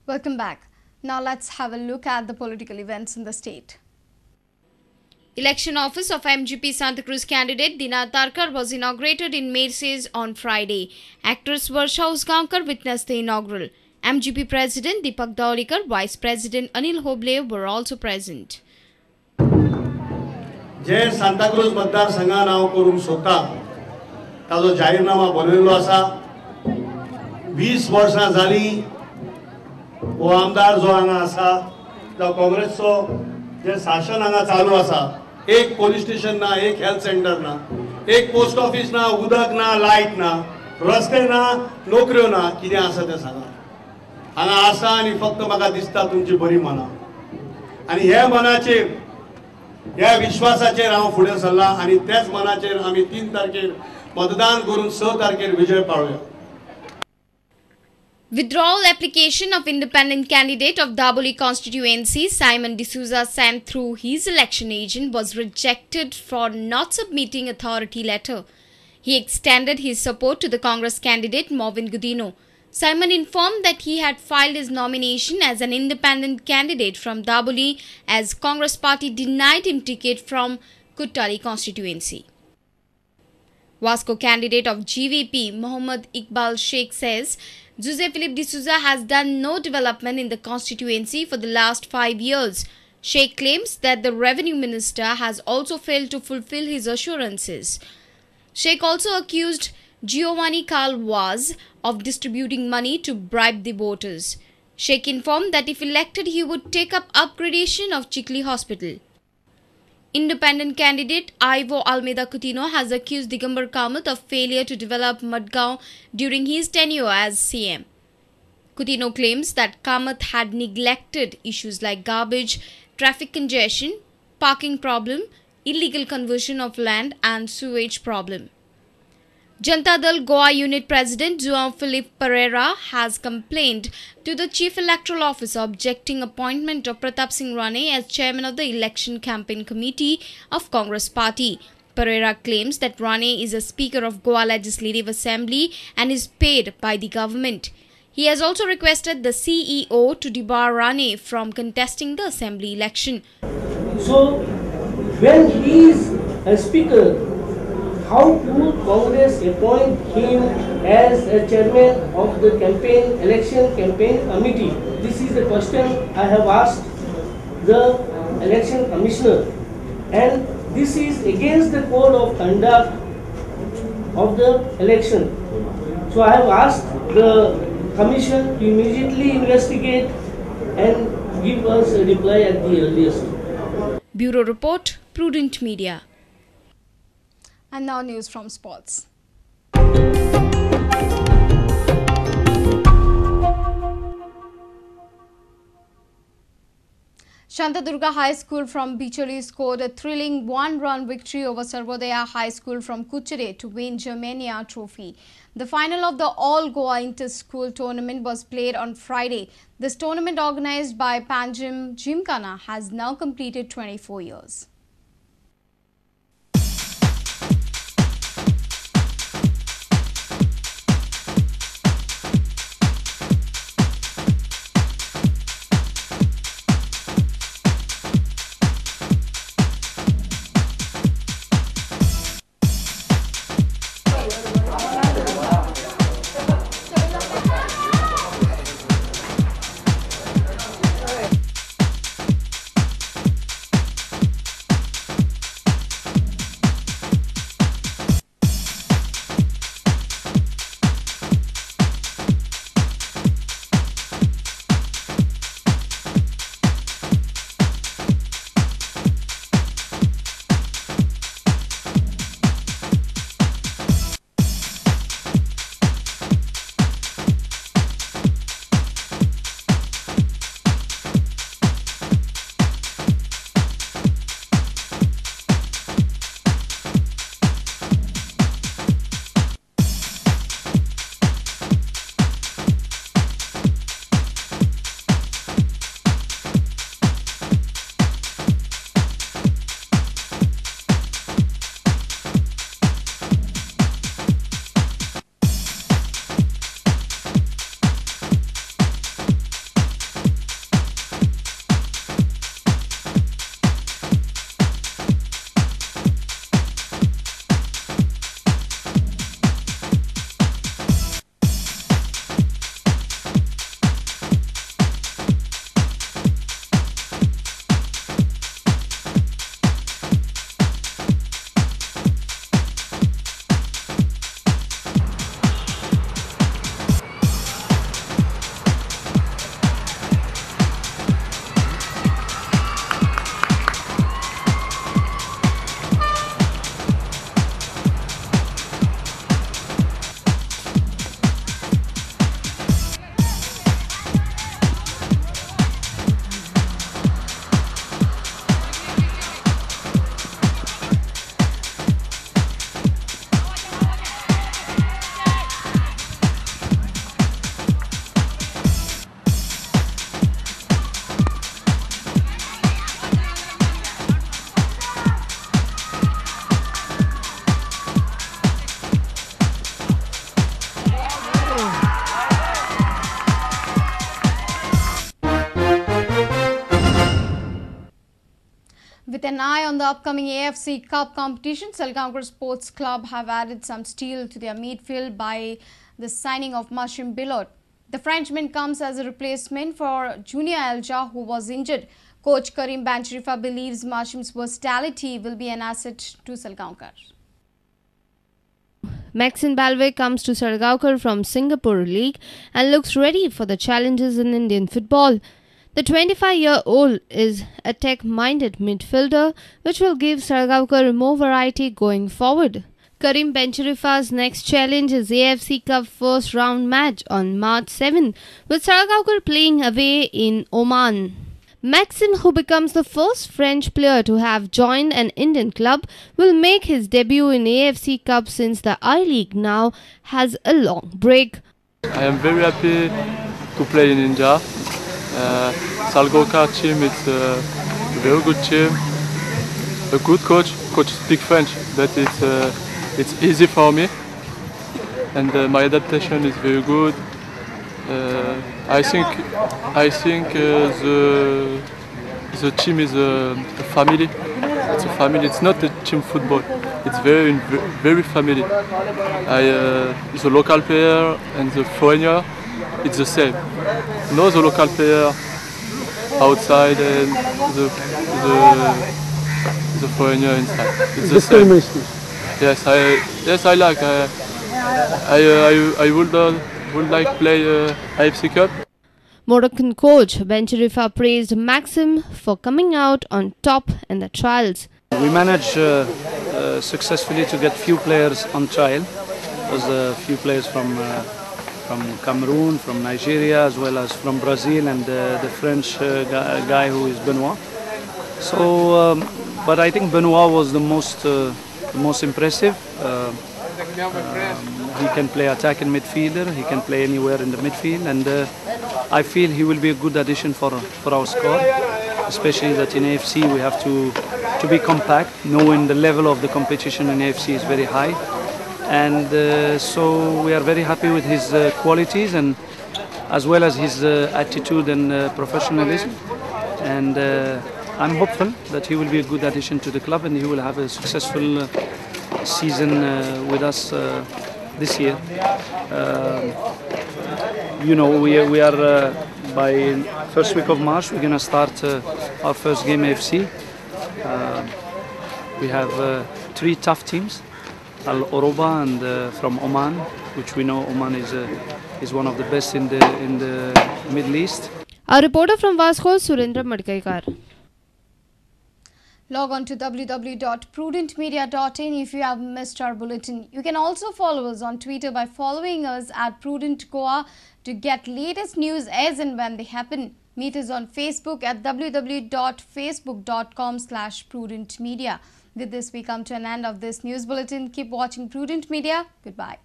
Welcome back. Now let's have a look at the political events in the state. Election office of MGP Santa Cruz candidate Dina Tarkar was inaugurated in Mercedes on Friday. Actress Varsha Usgaonkar witnessed the inaugural. MGP President Deepak Daulikar, Vice President Anil Hoble were also present. जे सांता क्रूज मतदारसंघान हांव करूंक सोदता ताजो जाहीरनामा बनयल्लो आसा 20 वर्सां जाली हो आमदार जो हांगा आसा तो काँग्रेसचो जे शासन हांगा चालू आसा एक पोलीस स्टेशन ना एक हेल्थ सेंटर ना एक पोस्ट ऑफिस ना उदक ना लायट ना रस्ते ना नोकऱ्यो ना कितें आसा तें सांगा हांगा आसा आनी फक्त म्हाका दिसता तुमची बरी मनां आनी हे मनाचेर ह्या विश्वासाचेर हांव फुडें सरला आनी त्याच मनाचेर आमी 3 तारखेर मतदान करून 6 तारखेर विजय पावया. Withdrawal application of independent candidate of Daboli constituency Simon D'Souza sent through his election agent was rejected for not submitting authority letter. He extended his support to the Congress candidate Movin Gudino. Simon informed that he had filed his nomination as an independent candidate from Daboli as Congress party denied him ticket from Kuttali constituency. Vasco candidate of GVP Mohammad Iqbal Sheikh says Jose Philip D'Souza has done no development in the constituency for the last 5 years. Sheikh claims that the revenue minister has also failed to fulfill his assurances. Sheikh also accused Giovanni Calvaz of distributing money to bribe the voters. Sheikh informed that if elected he would take up upgradation of Chikli Hospital. Independent candidate Ivo Almeida Coutinho has accused Digambar Kamath of failure to develop Madgaon during his tenure as CM. Coutinho claims that Kamath had neglected issues like garbage, traffic congestion, parking problem, illegal conversion of land and sewage problem. Janata Dal Goa Unit President João Filipe Pereira has complained to the Chief Electoral Officer objecting appointment of Pratap Singh Rane as chairman of the Election Campaign Committee of Congress Party. Pereira claims that Rane is a speaker of Goa Legislative Assembly and is paid by the government. He has also requested the CEO to debar Rane from contesting the assembly election. So, when he is a speaker, how could Congress appoint him as a chairman of the election campaign committee? This is the question I have asked the election commissioner, and this is against the code of conduct of the election. So I have asked the commission to immediately investigate and give us a reply at the earliest. Bureau Report, Prudent Media. And now news from sports. Shantadurga High School from Bicholi scored a thrilling 1-run victory over Sarvodaya High School from Kuchere to win Germania trophy. The final of the All Goa Inter-School tournament was played on Friday. This tournament, organized by Panjim Gymkhana, has now completed 24 years. With an eye on the upcoming AFC Cup competition, Salgaonkar Sports Club have added some steel to their midfield by the signing of Mashim Bilot. The Frenchman comes as a replacement for Junior Elja, who was injured. Coach Karim Benchrifa believes Mashim's versatility will be an asset to Salgaonkar. Maxime Balve comes to Salgaonkar from Singapore League and looks ready for the challenges in Indian football. The 25-year-old is a tech-minded midfielder which will give Salgaonkar more variety going forward. Karim Benchrifa's next challenge is AFC Cup first round match on March 7, with Salgaonkar playing away in Oman. Maxime, who becomes the first French player to have joined an Indian club, will make his debut in AFC Cup since the I-League now has a long break. I am very happy to play in India. Salgaonkar team is a very good team, a good coach. Coach speaks French, but it's easy for me, and my adaptation is very good. I think the team is a family. It's a family. It's not a team football. It's very family. The local player and the foreigner, it's the same. No, the local player outside and the foreigner inside. It's the same. Yes, I like. I would like play AFC Cup. Moroccan coach Benchrifa praised Maxime for coming out on top in the trials. We managed successfully to get few players on trial. There was a few players from Cameroon, from Nigeria, as well as from Brazil, and the French guy who is Benoit. So, but I think Benoit was the most impressive. He can play attacking midfielder. He can play anywhere in the midfield, and I feel he will be a good addition for our squad. Especially that in AFC we have to be compact, knowing the level of the competition in AFC is very high. And so we are very happy with his qualities, and as well as his attitude and professionalism. And I'm hopeful that he will be a good addition to the club, and he will have a successful season with us this year. You know, we are by first week of March we're gonna start our first game AFC. We have 3 tough teams. Al Oroba and from Oman, which we know Oman is one of the best in the Middle East. Our reporter from Vasco, Surendra Madkaikar. Log on to www.prudentmedia.in if you have missed our bulletin. You can also follow us on Twitter by following us at Prudent Goa to get latest news as and when they happen. Meet us on Facebook at www.facebook.com/prudentmedia. With this, we come to an end of this news bulletin. Keep watching Prudent Media. Goodbye.